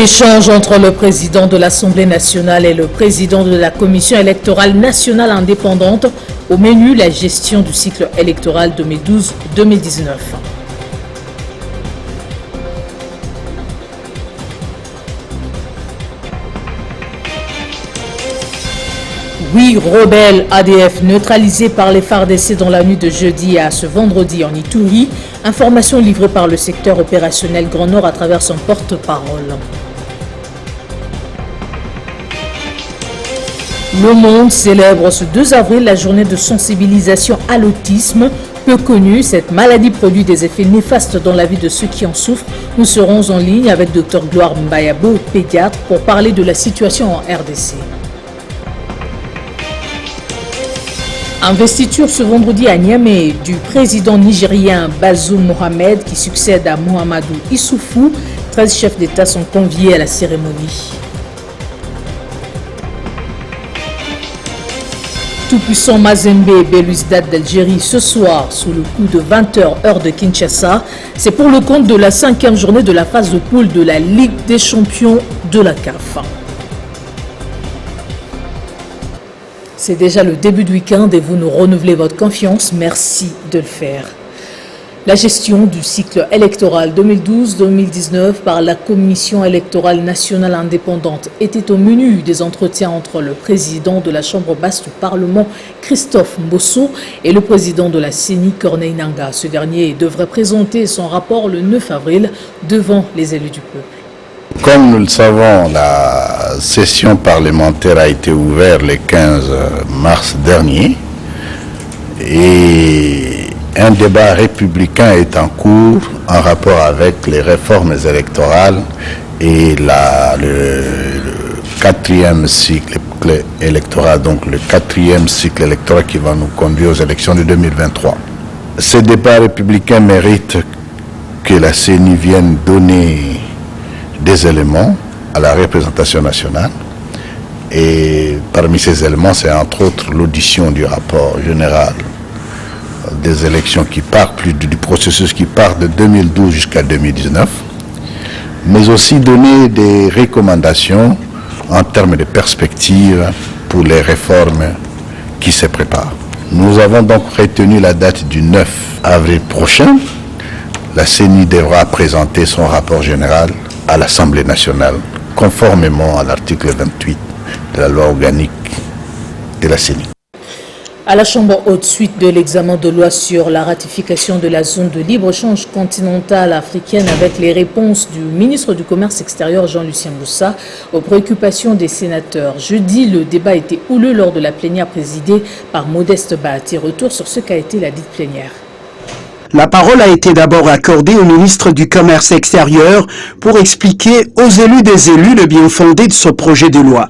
Échange entre le président de l'Assemblée nationale et le président de la Commission électorale nationale indépendante. Au menu, la gestion du cycle électoral 2012-2019. Oui, rebelles ADF neutralisés par les FARDC dans la nuit de jeudi à ce vendredi en Ituri. Information livrée par le secteur opérationnel Grand Nord à travers son porte-parole. Le monde célèbre ce 2 avril la journée de sensibilisation à l'autisme. Peu connue, cette maladie produit des effets néfastes dans la vie de ceux qui en souffrent. Nous serons en ligne avec Dr Gloire Mbayabo, pédiatre, pour parler de la situation en RDC. Investiture ce vendredi à Niamey du président nigérien Bazoum Mohamed qui succède à Mohamedou Issoufou. 13 chefs d'État sont conviés à la cérémonie. Tout-puissant Mazembe et Belouizdad d'Algérie ce soir sous le coup de 20h heure de Kinshasa. C'est pour le compte de la 5e journée de la phase de poule de la Ligue des champions de la CAF. C'est déjà le début du week-end et vous nous renouvelez votre confiance. Merci de le faire. La gestion du cycle électoral 2012-2019 par la Commission électorale nationale indépendante était au menu des entretiens entre le président de la Chambre basse du Parlement, Christophe Mbosso, et le président de la CENI, Corneille Nangaa. Ce dernier devrait présenter son rapport le 9 avril devant les élus du peuple. Comme nous le savons, la session parlementaire a été ouverte le 15 mars dernier et un débat républicain est en cours en rapport avec les réformes électorales et le 4e cycle électoral, donc le 4e cycle électoral qui va nous conduire aux élections de 2023. Ce débat républicain mérite que la CENI vienne donner des éléments à la représentation nationale et parmi ces éléments c'est entre autres l'audition du rapport général des élections qui part du processus qui part de 2012 jusqu'à 2019, mais aussi donner des recommandations en termes de perspectives pour les réformes qui se préparent. Nous avons donc retenu la date du 9 avril prochain. La CENI devra présenter son rapport général à l'Assemblée nationale, conformément à l'article 28 de la loi organique de la CENI. À la Chambre haute, suite de l'examen de loi sur la ratification de la zone de libre-échange continentale africaine avec les réponses du ministre du Commerce extérieur Jean-Lucien Boussa aux préoccupations des sénateurs. Jeudi, le débat était houleux lors de la plénière présidée par Modeste Bahati. Retour sur ce qu'a été la dite plénière. La parole a été d'abord accordée au ministre du Commerce extérieur pour expliquer aux élus des élus le bien fondé de ce projet de loi.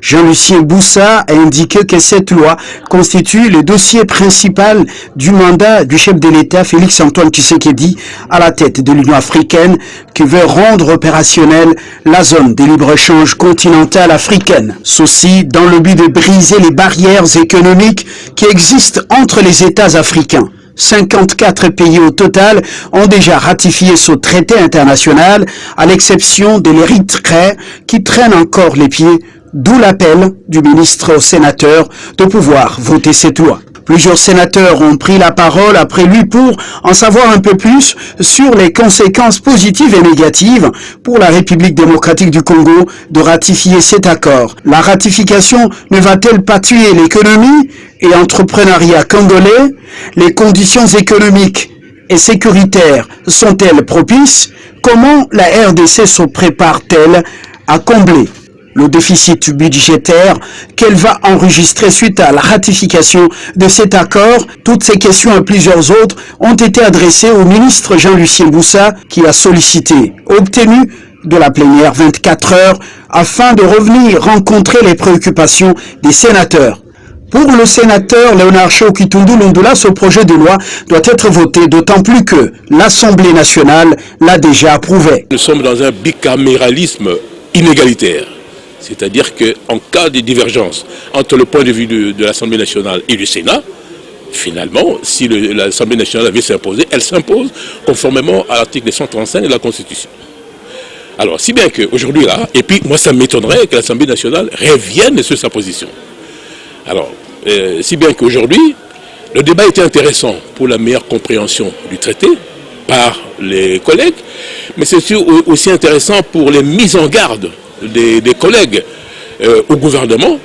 Jean-Lucien Boussa a indiqué que cette loi constitue le dossier principal du mandat du chef de l'État Félix-Antoine Tshisekedi à la tête de l'Union africaine qui veut rendre opérationnelle la zone de libre-échange continentale africaine. Ceci dans le but de briser les barrières économiques qui existent entre les États africains. 54 pays au total ont déjà ratifié ce traité international, à l'exception de l'Érythrée qui traîne encore les pieds, d'où l'appel du ministre aux sénateurs de pouvoir voter cette loi. Plusieurs sénateurs ont pris la parole après lui pour en savoir un peu plus sur les conséquences positives et négatives pour la République démocratique du Congo de ratifier cet accord. La ratification ne va-t-elle pas tuer l'économie et l'entrepreneuriat congolais? Les conditions économiques et sécuritaires sont-elles propices? Comment la RDC se prépare-t-elle à combler le déficit budgétaire qu'elle va enregistrer suite à la ratification de cet accord? Toutes ces questions et plusieurs autres ont été adressées au ministre Jean-Lucien Boussa qui a sollicité, obtenu de la plénière 24 heures afin de revenir rencontrer les préoccupations des sénateurs. Pour le sénateur Léonard Chokitundu Lundula, ce projet de loi doit être voté, d'autant plus que l'Assemblée nationale l'a déjà approuvé. Nous sommes dans un bicaméralisme inégalitaire. C'est-à-dire qu'en cas de divergence entre le point de vue de l'Assemblée nationale et du Sénat, finalement, si l'Assemblée nationale avait s'imposé, elle s'impose conformément à l'article 135 de la Constitution. Alors, si bien qu'aujourd'hui, là, et puis moi, ça m'étonnerait que l'Assemblée nationale revienne sur sa position. Alors, si bien qu'aujourd'hui, le débat était intéressant pour la meilleure compréhension du traité par les collègues, mais c'est aussi intéressant pour les mises en garde des collègues au gouvernement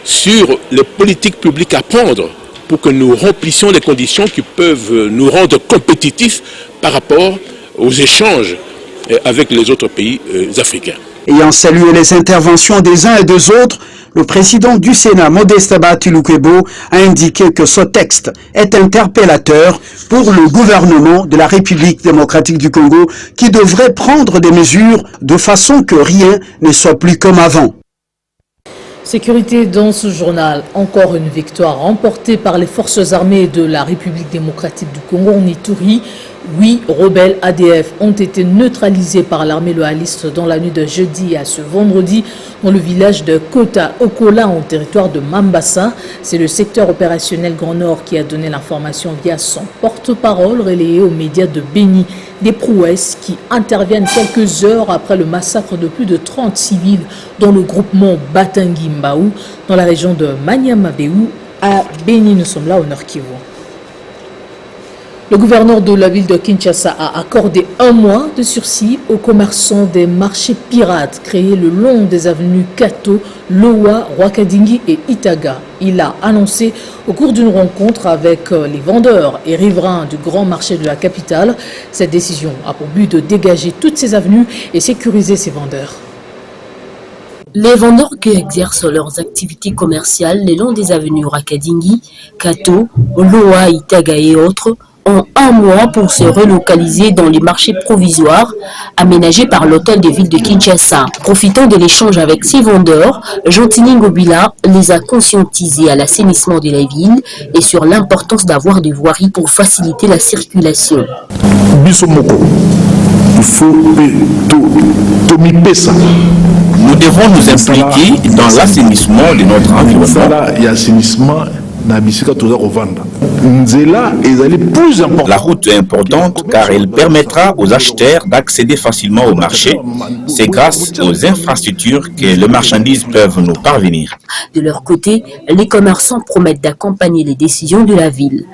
sur les politiques publiques à prendre pour que nous remplissions les conditions qui peuvent nous rendre compétitifs par rapport aux échanges avec les autres pays africains. Ayant salué les interventions des uns et des autres, le président du Sénat, Modeste Bahatulukebo, a indiqué que ce texte est interpellateur pour le gouvernement de la République démocratique du Congo qui devrait prendre des mesures de façon que rien ne soit plus comme avant. Sécurité dans ce journal, encore une victoire remportée par les forces armées de la République démocratique du Congo en Ituri. 8 rebelles ADF ont été neutralisés par l'armée loyaliste dans la nuit de jeudi à ce vendredi dans le village de Kota Okola en territoire de Mambasa. C'est le secteur opérationnel Grand Nord qui a donné l'information via son porte-parole relayé aux médias de Béni. Des prouesses qui interviennent quelques heures après le massacre de plus de 30 civils dans le groupement Batangi Mbaou dans la région de Manyamabéou à Béni. Nous sommes là au Nord Kivu. Le gouverneur de la ville de Kinshasa a accordé 1 mois de sursis aux commerçants des marchés pirates créés le long des avenues Kato, Lowa, Rwakadingi et Itaga. Il a annoncé au cours d'une rencontre avec les vendeurs et riverains du grand marché de la capitale. Cette décision a pour but de dégager toutes ces avenues et sécuriser ces vendeurs. Les vendeurs qui exercent leurs activités commerciales le long des avenues Rwakadingi, Kato, Lowa, Itaga et autres ont 1 mois pour se relocaliser dans les marchés provisoires aménagés par l'hôtel de ville de Kinshasa. Profitant de l'échange avec ces vendeurs, Jantini Ngobila les a conscientisés à l'assainissement de la ville et sur l'importance d'avoir des voiries pour faciliter la circulation. Nous devons nous impliquer dans l'assainissement de notre environnement. La route est importante car elle permettra aux acheteurs d'accéder facilement au marché. C'est grâce aux infrastructures que les marchandises peuvent nous parvenir. De leur côté, les commerçants promettent d'accompagner les décisions de la ville.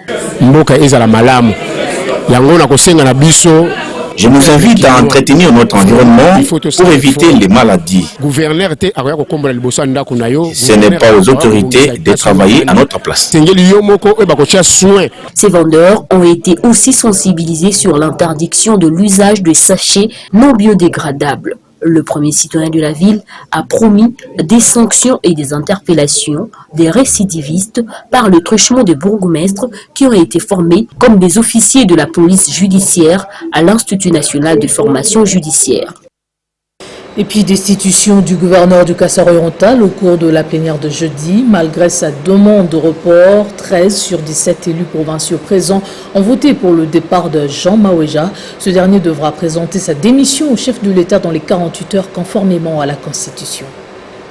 Je nous invite à entretenir notre environnement pour éviter les maladies. Ce n'est pas aux autorités de travailler à notre place. Ces vendeurs ont été aussi sensibilisés sur l'interdiction de l'usage de sachets non biodégradables. Le premier citoyen de la ville a promis des sanctions et des interpellations des récidivistes par le truchement des bourgmestres qui auraient été formés comme des officiers de la police judiciaire à l'Institut national de formation judiciaire. Et puis destitution du gouverneur du Kasaï-Oriental au cours de la plénière de jeudi. Malgré sa demande de report, 13 sur 17 élus provinciaux présents ont voté pour le départ de Jean Maweja. Ce dernier devra présenter sa démission au chef de l'État dans les 48 heures conformément à la Constitution.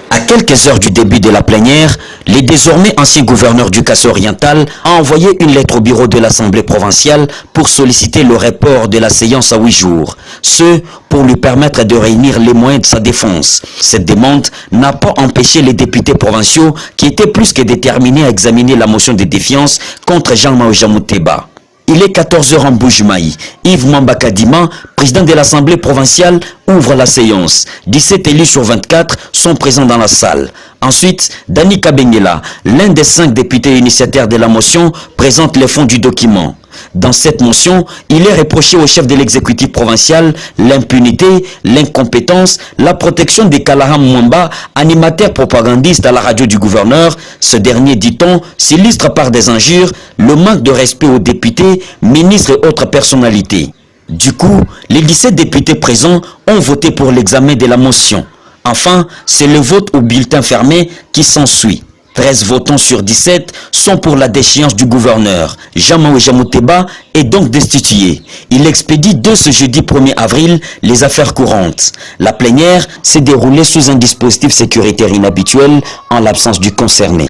À quelques heures du début de la plénière, le désormais ancien gouverneur du Kasaï-Oriental a envoyé une lettre au bureau de l'Assemblée provinciale pour solliciter le report de la séance à 8 jours. Ce, pour lui permettre de réunir les moyens de sa défense. Cette demande n'a pas empêché les députés provinciaux qui étaient plus que déterminés à examiner la motion de défiance contre Jean Maweja Mouteba. Il est 14h en Boujmaï. Yves Mambakadima, président de l'Assemblée provinciale, ouvre la séance. 17 élus sur 24 sont présents dans la salle. Ensuite, Dani Kabengela, l'un des 5 députés initiataires de la motion, présente les fonds du document. Dans cette motion, il est reproché au chef de l'exécutif provincial l'impunité, l'incompétence, la protection des Kalaham Mwamba, animateur propagandiste à la radio du gouverneur. Ce dernier, dit-on, s'illustre par des injures, le manque de respect aux députés, ministres et autres personnalités. Du coup, les 17 députés présents ont voté pour l'examen de la motion. Enfin, c'est le vote au bulletin fermé qui s'ensuit. 13 votants sur 17 sont pour la déchéance du gouverneur. Jean Maweja Mouteba est donc destitué. Il expédie dès ce jeudi 1er avril les affaires courantes. La plénière s'est déroulée sous un dispositif sécuritaire inhabituel en l'absence du concerné.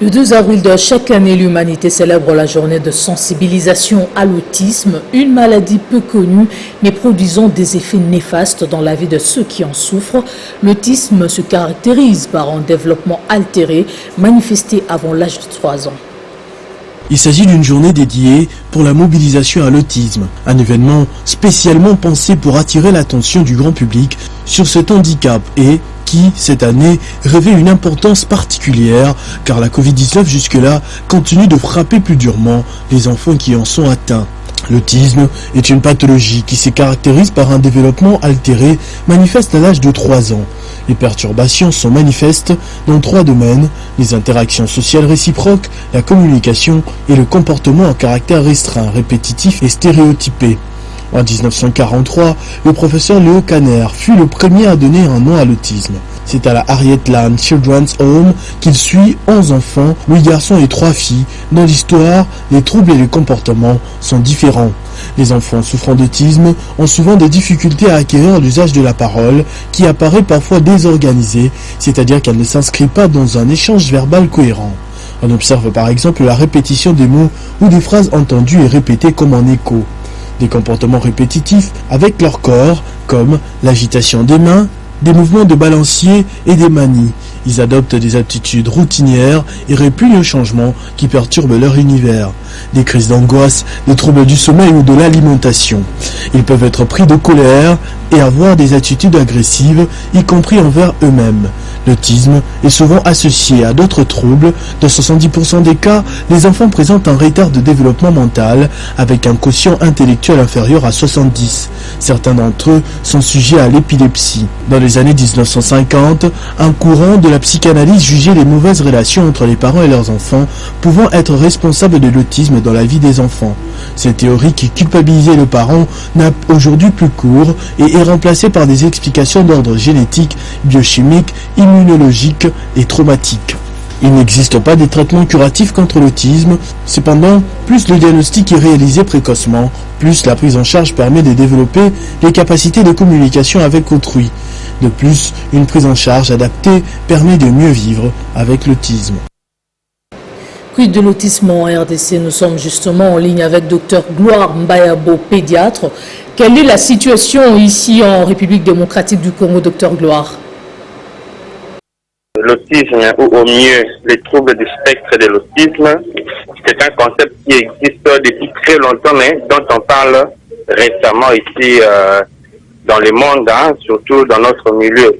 Le 2 avril de chaque année, l'humanité célèbre la journée de sensibilisation à l'autisme, une maladie peu connue mais produisant des effets néfastes dans la vie de ceux qui en souffrent. L'autisme se caractérise par un développement altéré manifesté avant l'âge de 3 ans. Il s'agit d'une journée dédiée pour la mobilisation à l'autisme, un événement spécialement pensé pour attirer l'attention du grand public sur cet handicap et qui, cette année, revêt une importance particulière car la Covid-19 jusque-là continue de frapper plus durement les enfants qui en sont atteints. L'autisme est une pathologie qui se caractérise par un développement altéré manifeste à l'âge de 3 ans. Les perturbations sont manifestes dans 3 domaines, les interactions sociales réciproques, la communication et le comportement en caractère restreint, répétitif et stéréotypé. En 1943, le professeur Léo Kanner fut le premier à donner un nom à l'autisme. C'est à la Harriet Lamb Children's Home qu'il suit 11 enfants, 8 garçons et 3 filles. Dans l'histoire, les troubles et les comportements sont différents. Les enfants souffrant d'autisme ont souvent des difficultés à acquérir l'usage de la parole, qui apparaît parfois désorganisée, c'est-à-dire qu'elle ne s'inscrit pas dans un échange verbal cohérent. On observe par exemple la répétition des mots ou des phrases entendues et répétées comme en écho. Des comportements répétitifs avec leur corps, comme l'agitation des mains, des mouvements de balancier et des manies. Ils adoptent des attitudes routinières et répugnent aux changements qui perturbent leur univers. Des crises d'angoisse, des troubles du sommeil ou de l'alimentation. Ils peuvent être pris de colère et avoir des attitudes agressives, y compris envers eux-mêmes. L'autisme est souvent associé à d'autres troubles. Dans 70% des cas, les enfants présentent un retard de développement mental avec un quotient intellectuel inférieur à 70. Certains d'entre eux sont sujets à l'épilepsie. Dans les années 1950, un courant de la psychanalyse jugeait les mauvaises relations entre les parents et leurs enfants pouvant être responsables de l'autisme dans la vie des enfants. Cette théorie qui culpabilisait le parent n'a aujourd'hui plus cours et est remplacée par des explications d'ordre génétique, biochimique, immunologique et traumatique. Il n'existe pas de traitement curatif contre l'autisme. Cependant, plus le diagnostic est réalisé précocement, plus la prise en charge permet de développer les capacités de communication avec autrui. De plus, une prise en charge adaptée permet de mieux vivre avec l'autisme. Quid de l'autisme en RDC? Nous sommes justement en ligne avec Dr Gloire Mbayabo, pédiatre. Quelle est la situation ici en République démocratique du Congo, Dr Gloire? L'autisme, ou au mieux les troubles du spectre de l'autisme, c'est un concept qui existe depuis très longtemps, mais dont on parle récemment ici dans le monde, surtout dans notre milieu.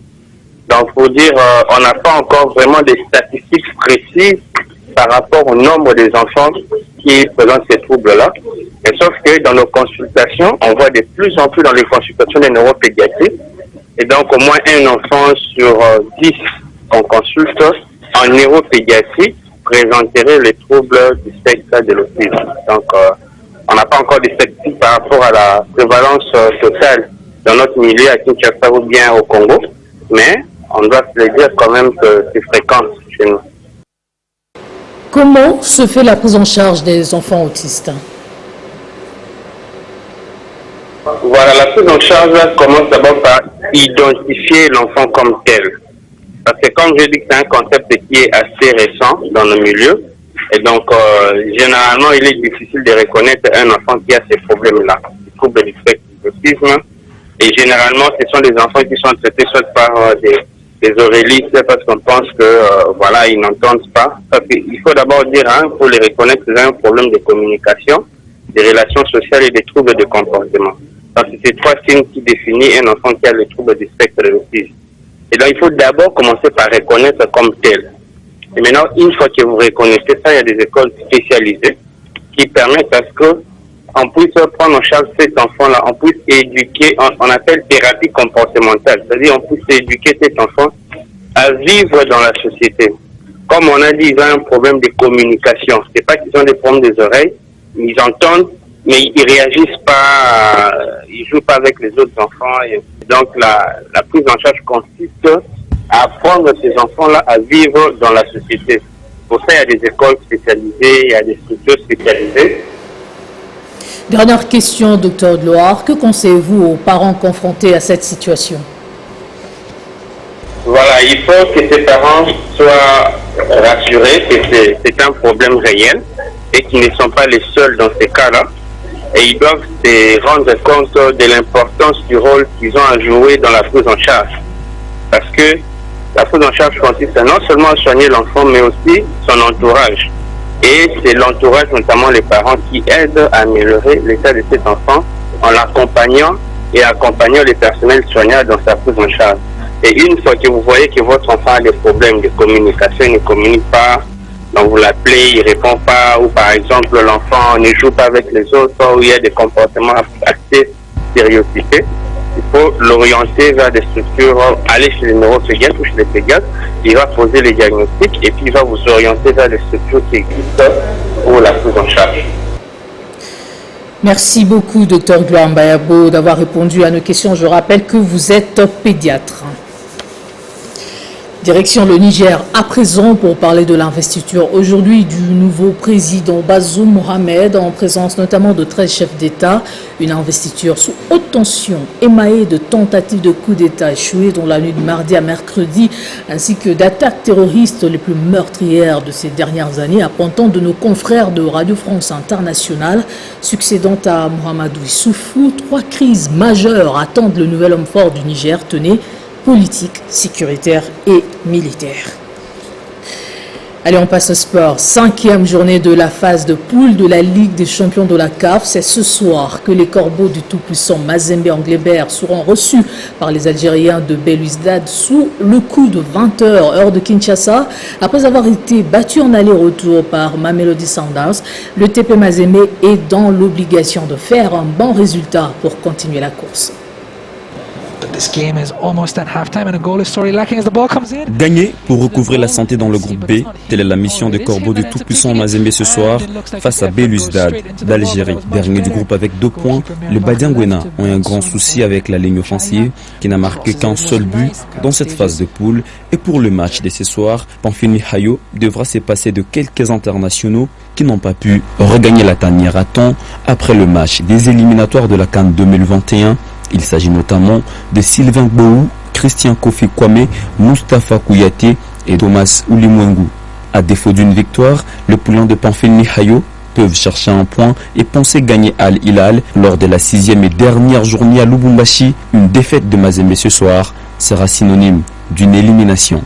Donc, pour dire, on n'a pas encore vraiment des statistiques précises par rapport au nombre des enfants qui présentent ces troubles-là. Et sauf que dans nos consultations, on voit de plus en plus dans les consultations des neuropédiatriques, et donc au moins un enfant sur 10 qu'on consulte en neuropédiatrie présenterait les troubles du spectre de l'autisme. Donc, on n'a pas encore de statistiques par rapport à la prévalence totale dans notre milieu à Kinshasa ou bien au Congo, mais on doit se le dire quand même que c'est fréquent chez nous. Comment se fait la prise en charge des enfants autistes? Voilà, la prise en charge commence d'abord par identifier l'enfant comme tel. Parce que comme je dis, c'est un concept qui est assez récent dans le milieu. Et donc, généralement, il est difficile de reconnaître un enfant qui a ces problèmes-là, les troubles du spectre de l'autisme. Et généralement, ce sont des enfants qui sont traités soit par des oreillistes parce qu'on pense que, voilà, ils n'entendent pas. Parce qu'il faut d'abord dire, pour les reconnaître, c'est un problème de communication, des relations sociales et des troubles de comportement. Donc, c'est ces 3 signes qui définissent un enfant qui a le trouble du spectre de l'autisme. Et donc, il faut d'abord commencer par reconnaître comme tel. Et maintenant, une fois que vous reconnaissez ça, il y a des écoles spécialisées qui permettent à ce qu'on puisse prendre en charge cet enfant-là, on puisse éduquer, on appelle thérapie comportementale, c'est-à-dire on puisse éduquer cet enfant à vivre dans la société. Comme on a dit, ils ont un problème de communication. C'est pas qu'ils ont des problèmes des oreilles, ils entendent, mais ils réagissent pas, ils jouent pas avec les autres enfants. Et donc la prise en charge consiste à apprendre ces enfants-là à vivre dans la société. Pour ça, il y a des écoles spécialisées, il y a des structures spécialisées. Dernière question, Dr Gloire. Que conseillez-vous aux parents confrontés à cette situation? Voilà, il faut que ces parents soient rassurer que c'est un problème réel et qu'ils ne sont pas les seuls dans ces cas-là. Et ils doivent se rendre compte de l'importance du rôle qu'ils ont à jouer dans la prise en charge. Parce que la prise en charge consiste non seulement à soigner l'enfant, mais aussi son entourage. Et c'est l'entourage, notamment les parents, qui aident à améliorer l'état de cet enfant en l'accompagnant et accompagnant les personnels soignants dans sa prise en charge. Et une fois que vous voyez que votre enfant a des problèmes de communication, il ne communique pas, donc vous l'appelez, il ne répond pas, ou par exemple l'enfant ne joue pas avec les autres, ou il y a des comportements assez stéréotypés, il faut l'orienter vers des structures, aller chez les neuropsychiatres ou chez les pédiatres, il va poser les diagnostics et puis il va vous orienter vers des structures qui existent pour la prise en charge. Merci beaucoup, Dr Gloire Mbayabo, d'avoir répondu à nos questions. Je rappelle que vous êtes pédiatre. Direction le Niger à présent pour parler de l'investiture aujourd'hui du nouveau président Bazoum Mohamed en présence notamment de 13 chefs d'État. Une investiture sous haute tension émaillée de tentatives de coup d'État échouées dans la nuit de mardi à mercredi ainsi que d'attaques terroristes les plus meurtrières de ces dernières années, apportant de nos confrères de Radio France Internationale. Succédant à Mahamadou Issoufou, 3 crises majeures attendent le nouvel homme fort du Niger, tenez, politique, sécuritaire et militaire. Allez, on passe au sport. 5e journée de la phase de poule de la Ligue des champions de la CAF. C'est ce soir que les corbeaux du tout-puissant Mazembe Anglebert seront reçus par les Algériens de Belouizdad sous le coup de 20h, heure de Kinshasa. Après avoir été battu en aller-retour par Mamelodi Sundowns, le TP Mazembe est dans l'obligation de faire un bon résultat pour continuer la course. Gagner pour recouvrer la santé dans le groupe B, telle est la mission des corbeaux du tout-puissant Mazembe ce soir face à Belouizdad d'Algérie. Dernier du groupe avec 2 points, les Badiangwena ont un grand souci avec la ligne offensive qui n'a marqué qu'un seul but dans cette phase de poule. Et pour le match de ce soir, Pamphile Hayo devra se passer de quelques internationaux qui n'ont pas pu regagner la tanière à temps après le match des éliminatoires de la CAN 2021. Il s'agit notamment de Sylvain Gbou, Christian Kofi Kwame, Moustapha Kouyaté et Thomas Oulimwengu. À défaut d'une victoire, les poulains de Pamphile Hayo peuvent chercher un point et penser gagner Al Hilal lors de la 6e et dernière journée à Lubumbashi. Une défaite de Mazembe ce soir sera synonyme d'une élimination.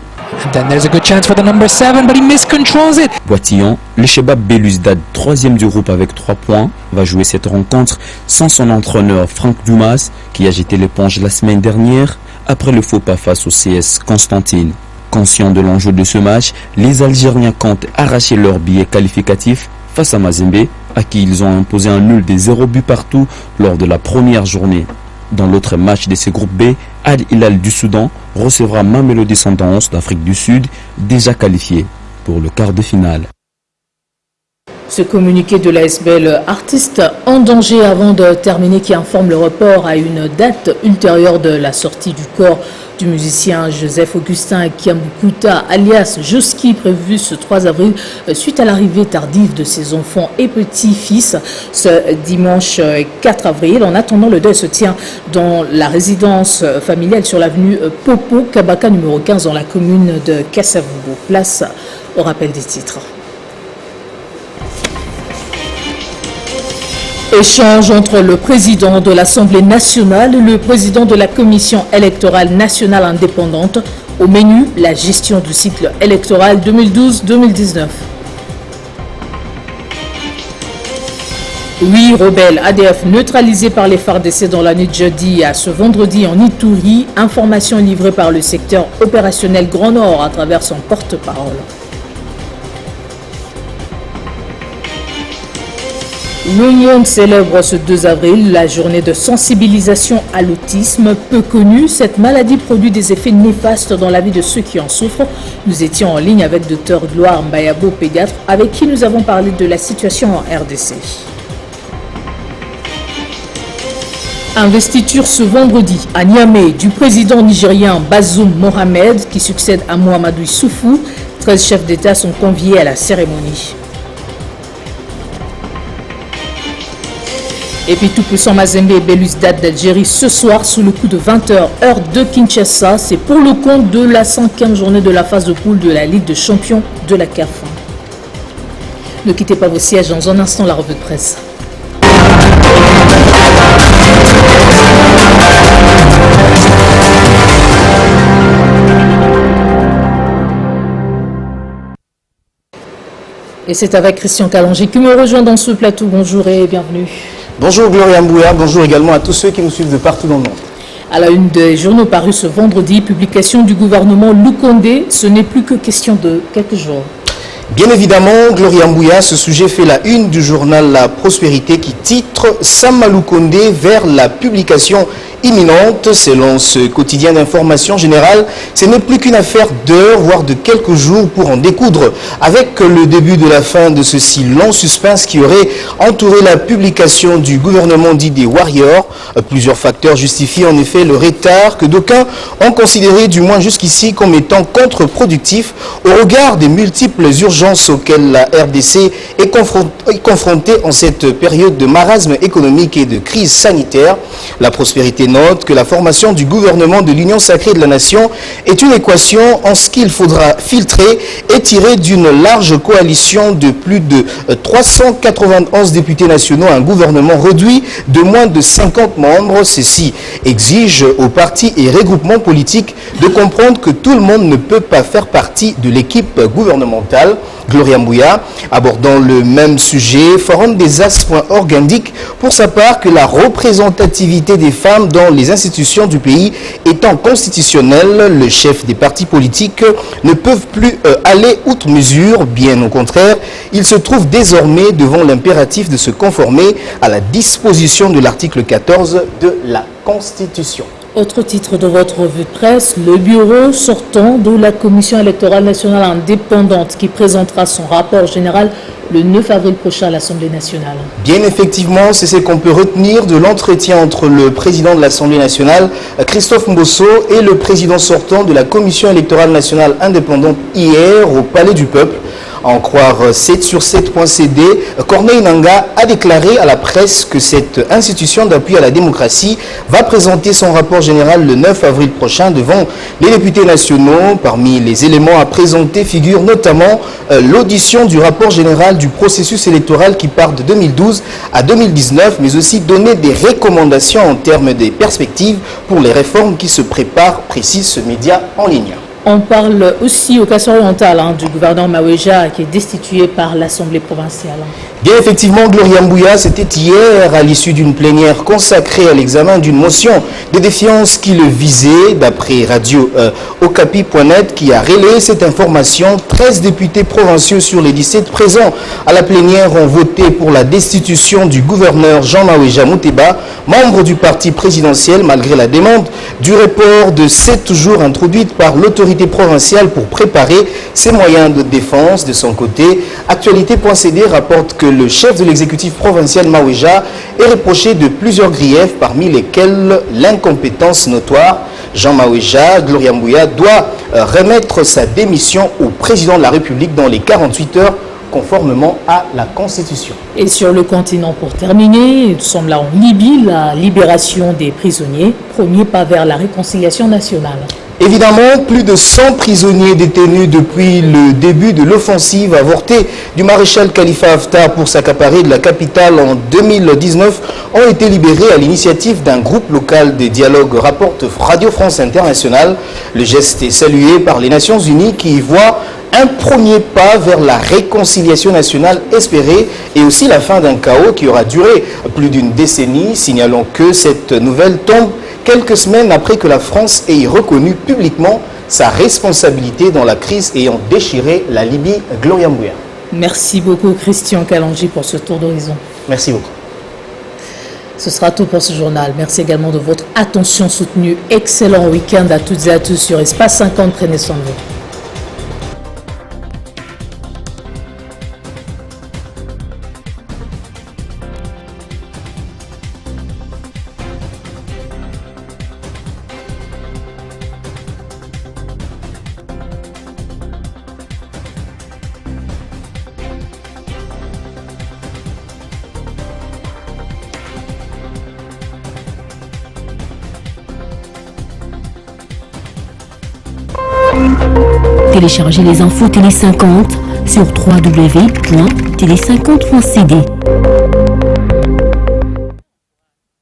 Boitillon, le Chebab Belouizdad, 3e du groupe avec 3 points, va jouer cette rencontre sans son entraîneur Franck Dumas qui a jeté l'éponge la semaine dernière après le faux pas face au CS Constantine. Conscients de l'enjeu de ce match, les Algériens comptent arracher leur billet qualificatif face à Mazembe, à qui ils ont imposé un nul des 0 buts partout lors de la première journée. Dans l'autre match de ce groupe B, Al Hilal du Soudan recevra Mamelodi Sundowns d'Afrique du Sud, déjà qualifié pour le quart de finale. Ce communiqué de l'ASBL Artistes en danger avant de terminer qui informe le report à une date ultérieure de la sortie du corps du musicien Joseph Augustin Kiambukuta alias Joski prévu ce 3 avril suite à l'arrivée tardive de ses enfants et petits-fils ce dimanche 4 avril. En attendant, le deuil se tient dans la résidence familiale sur l'avenue Popo Kabaka numéro 15 dans la commune de Kasavubo. Place au rappel des titres. Échange entre le président de l'Assemblée nationale et le président de la Commission électorale nationale indépendante. Au menu, la gestion du cycle électoral 2012-2019. 8 rebelles ADF neutralisés par les FARDC dans la nuit de jeudi à ce vendredi en Ituri. Information livrée par le secteur opérationnel Grand Nord à travers son porte-parole. L'Union célèbre ce 2 avril la journée de sensibilisation à l'autisme. Peu connue, cette maladie produit des effets néfastes dans la vie de ceux qui en souffrent. Nous étions en ligne avec Dr Gloire Mbayabo, pédiatre, avec qui nous avons parlé de la situation en RDC. Investiture ce vendredi à Niamey du président nigérien Bazoum Mohamed qui succède à Mahamadou Issoufou. 13 chefs d'État sont conviés à la cérémonie. Et puis tout puissant Mazembe et Belouizdad d'Algérie ce soir sous le coup de 20h heure de Kinshasa. C'est pour le compte de la 5e journée de la phase de poule de la Ligue des champions de la CAF. Ne quittez pas vos sièges, dans un instant la revue de presse. Et c'est avec Christian Kalonji qui me rejoint dans ce plateau. Bonjour et bienvenue. Bonjour Gloria Mbouya, bonjour également à tous ceux qui nous suivent de partout dans le monde. À la une des journaux parus ce vendredi, publication du gouvernement Lukonde, ce n'est plus que question de quelques jours. Bien évidemment, Gloria Mbouya, ce sujet fait la une du journal La Prospérité qui titre « Sama Lukonde vers la publication imminente ». Selon ce quotidien d'information générale, ce n'est plus qu'une affaire d'heures, voire de quelques jours pour en découdre. Avec le début de la fin de ce si long suspense qui aurait entouré la publication du gouvernement dit des Warriors, plusieurs facteurs justifient en effet le retard que d'aucuns ont considéré, du moins jusqu'ici, comme étant contre-productif au regard des multiples urgences auxquelles la RDC est confrontée en cette période de marasme économique et de crise sanitaire. La Prospérité note que la formation du gouvernement de l'Union sacrée de la nation est une équation en ce qu'il faudra filtrer et tirer d'une large coalition de plus de 391 députés nationaux un gouvernement réduit de moins de 50 membres. Ceci exige aux partis et regroupements politiques de comprendre que tout le monde ne peut pas faire partie de l'équipe gouvernementale. Gloria Mbouya, abordant le même sujet, Forum des As.org indique pour sa part que la représentativité des femmes dans les institutions du pays étant constitutionnelle, le chef des partis politiques ne peuvent plus aller outre mesure. Bien au contraire, ils se trouvent désormais devant l'impératif de se conformer à la disposition de l'article 14 de la Constitution. Autre titre de votre revue de presse, le bureau sortant de la Commission électorale nationale indépendante qui présentera son rapport général le 9 avril prochain à l'Assemblée nationale. Bien effectivement, c'est ce qu'on peut retenir de l'entretien entre le président de l'Assemblée nationale, Christophe Mbosso, et le président sortant de la Commission électorale nationale indépendante hier au Palais du Peuple. À en croire 7sur7.cd, Corneille Nangaa a déclaré à la presse que cette institution d'appui à la démocratie va présenter son rapport général le 9 avril prochain devant les députés nationaux. Parmi les éléments à présenter figure notamment l'audition du rapport général du processus électoral qui part de 2012 à 2019, mais aussi donner des recommandations en termes des perspectives pour les réformes qui se préparent, précise ce média en ligne. On parle aussi au Kassai-Oriental du gouverneur Maweja qui est destitué par l'Assemblée provinciale. Bien effectivement, Gloria Mbouya, c'était hier à l'issue d'une plénière consacrée à l'examen d'une motion de défiance qui le visait. D'après Radio Okapi.net qui a relayé cette information, 13 députés provinciaux sur les 17 présents à la plénière ont voté pour la destitution du gouverneur Jean Maweja Mouteba, membre du parti présidentiel, malgré la demande du report de 7 jours introduite par l'autorité provinciale pour préparer ses moyens de défense. De son côté, Actualité.cd rapporte que le chef de l'exécutif provincial Maweja est reproché de plusieurs griefs, parmi lesquels l'incompétence notoire. Jean Maweja, Gloria Mbouya, doit remettre sa démission au président de la République dans les 48 heures, conformément à la Constitution. Et sur le continent, pour terminer, nous sommes là en Libye, la libération des prisonniers, premier pas vers la réconciliation nationale. Évidemment, plus de 100 prisonniers détenus depuis le début de l'offensive avortée du maréchal Khalifa Haftar pour s'accaparer de la capitale en 2019 ont été libérés à l'initiative d'un groupe local de dialogue, rapporte Radio France Internationale. Le geste est salué par les Nations Unies qui y voient un premier pas vers la réconciliation nationale espérée et aussi la fin d'un chaos qui aura duré plus d'une décennie. Signalons que cette nouvelle tombe quelques semaines après que la France ait reconnu publiquement sa responsabilité dans la crise ayant déchiré la Libye. Gloria Mbouya. Merci beaucoup Christian Kalonji pour ce tour d'horizon. Merci beaucoup. Ce sera tout pour ce journal. Merci également de votre attention soutenue. Excellent week-end à toutes et à tous sur Espace 50. Prenez soin de vous. télécharger les infos Télé 50 sur www.télé50.cd.